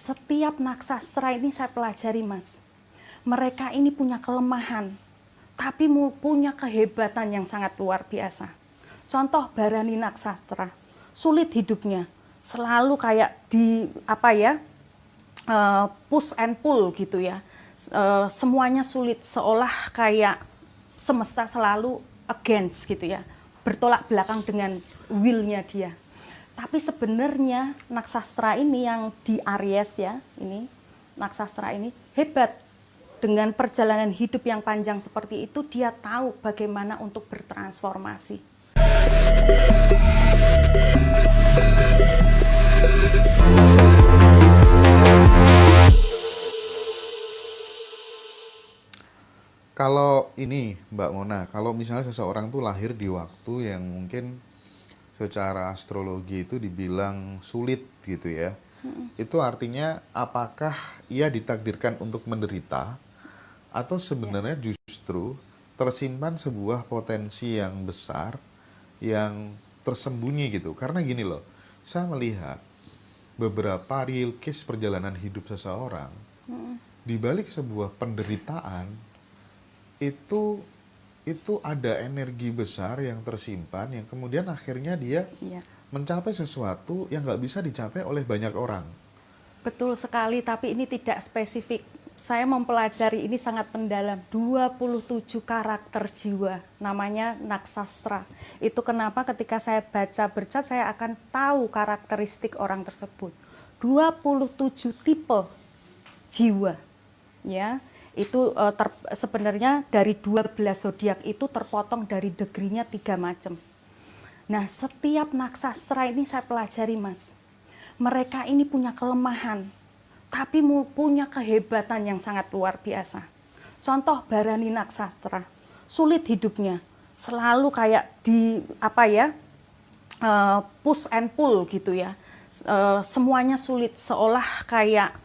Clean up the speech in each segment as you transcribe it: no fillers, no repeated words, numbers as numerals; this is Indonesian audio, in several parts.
setiap naksastra ini saya pelajari, Mas. Mereka ini punya kelemahan, tapi punya kehebatan yang sangat luar biasa. Contoh Bharani Naksastra, sulit hidupnya, selalu kayak di push and pull gitu ya. Semuanya sulit, seolah kayak semesta selalu against gitu ya, bertolak belakang dengan will-nya dia. Tapi sebenarnya naksastra ini yang di Aries ya, ini naksastra ini hebat. Dengan perjalanan hidup yang panjang seperti itu, dia tahu bagaimana untuk bertransformasi. Kalau ini Mbak Mona, kalau misalnya seseorang tuh lahir di waktu yang mungkin secara astrologi itu dibilang sulit gitu ya, itu artinya apakah ia ditakdirkan untuk menderita atau sebenarnya justru tersimpan sebuah potensi yang besar yang tersembunyi gitu? Karena gini loh, saya melihat beberapa real case perjalanan hidup seseorang di balik sebuah penderitaan itu ada energi besar yang tersimpan yang kemudian akhirnya dia mencapai sesuatu yang nggak bisa dicapai oleh banyak orang. Betul sekali, tapi ini tidak spesifik. Saya mempelajari ini sangat mendalam, 27 karakter jiwa, namanya naksastra. Itu kenapa ketika saya baca bercat, saya akan tahu karakteristik orang tersebut. 27 tipe jiwa, ya. Itu sebenarnya dari 12 zodiak itu terpotong dari degrinya 3 macam. Nah, setiap naksastra ini saya pelajari, Mas. Mereka ini punya kelemahan, tapi punya kehebatan yang sangat luar biasa. Contoh Bharani Naksastra, sulit hidupnya, selalu kayak di push and pull gitu ya. Semuanya sulit, seolah kayak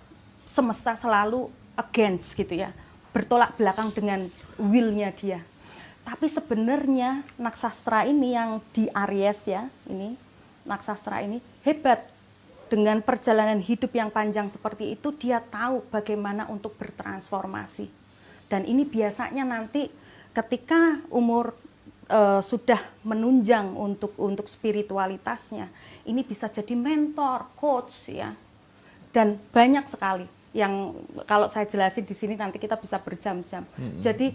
semesta selalu against gitu ya, bertolak belakang dengan will-nya dia. Tapi sebenarnya naksastra ini yang di Aries ya, ini naksastra ini hebat. Dengan perjalanan hidup yang panjang seperti itu, dia tahu bagaimana untuk bertransformasi. Dan ini biasanya nanti ketika umur sudah menunjang untuk spiritualitasnya, ini bisa jadi mentor, coach ya. Dan banyak sekali yang kalau saya jelasin di sini nanti kita bisa berjam-jam. Jadi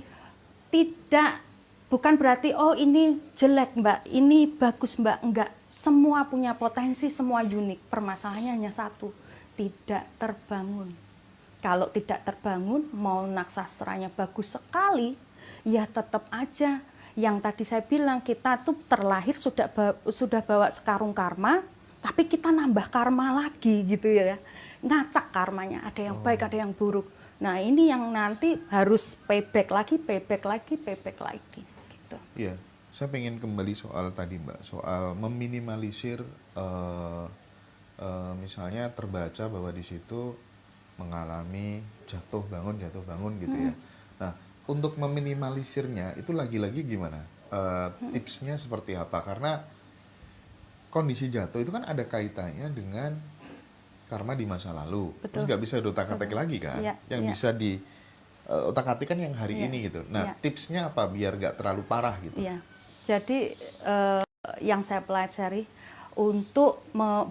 bukan berarti oh ini jelek Mbak, ini bagus Mbak, enggak. Semua punya potensi, semua unik. Permasalahannya hanya satu, tidak terbangun. Kalau tidak terbangun, mau naksastranya bagus sekali, ya tetap aja yang tadi saya bilang, kita tuh terlahir sudah bawa sekarung karma, tapi kita nambah karma lagi gitu ya. Ngacak karmanya, ada yang baik, ada yang buruk. Nah, ini yang nanti harus payback lagi gitu. Iya. Saya pengen kembali soal tadi Mbak, soal meminimalisir, misalnya terbaca bahwa di situ mengalami jatuh bangun gitu ya. Nah, untuk meminimalisirnya itu lagi-lagi gimana? Tipsnya seperti apa? Karena kondisi jatuh itu kan ada kaitannya dengan karma di masa lalu. Betul. Terus nggak bisa diotak-atik lagi kan? Yang bisa di otak-atik kan yang hari ini gitu. Nah, tipsnya apa biar nggak terlalu parah gitu? Iya. Jadi yang saya pelajari untuk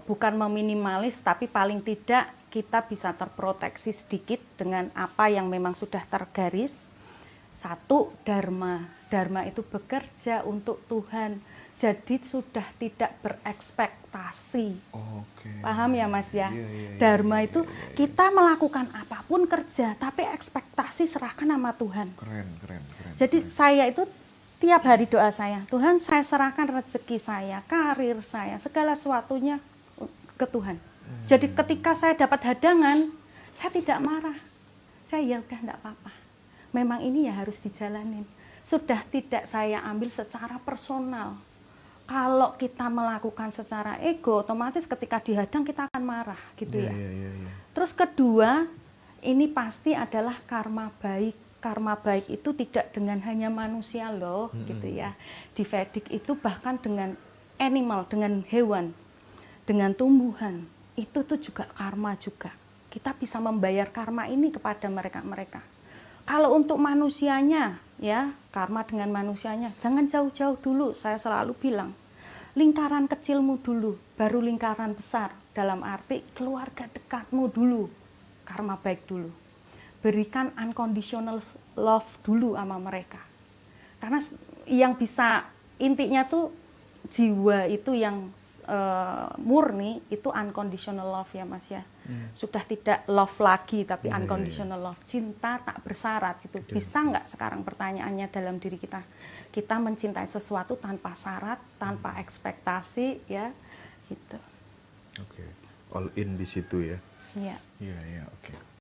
bukan meminimalis, tapi paling tidak kita bisa terproteksi sedikit dengan apa yang memang sudah tergaris. Satu, dharma. Dharma itu bekerja untuk Tuhan. Jadi sudah tidak berekspektasi. Paham ya Mas ya? Dharma itu kita melakukan apapun kerja, tapi ekspektasi serahkan sama Tuhan. Keren. Jadi saya itu tiap hari doa saya, Tuhan saya serahkan rezeki saya, karir saya, segala sesuatunya ke Tuhan. Jadi ketika saya dapat hadangan, saya tidak marah. Saya ya udah enggak apa-apa. Memang ini ya harus dijalanin. Sudah tidak saya ambil secara personal. Kalau kita melakukan secara ego, otomatis ketika dihadang kita akan marah gitu ya. Terus kedua, ini pasti adalah karma baik. Karma baik itu tidak dengan hanya manusia loh, gitu ya. Di Vedic itu bahkan dengan animal, dengan hewan, dengan tumbuhan, itu tuh juga karma juga, kita bisa membayar karma ini kepada mereka-mereka. Kalau untuk manusianya, ya, karma dengan manusianya, jangan jauh-jauh dulu. Saya selalu bilang, lingkaran kecilmu dulu, baru lingkaran besar. Dalam arti keluarga dekatmu dulu, karma baik dulu. Berikan unconditional love dulu sama mereka. Karena yang bisa, intinya tuh jiwa itu yang murni, itu unconditional love ya Mas ya. Sudah tidak love lagi, tapi unconditional love. Cinta tak bersyarat gitu. Bisa nggak sekarang pertanyaannya dalam diri kita? Kita mencintai sesuatu tanpa syarat, tanpa ekspektasi ya gitu. Oke. All in di situ ya. Iya. Iya, iya, oke.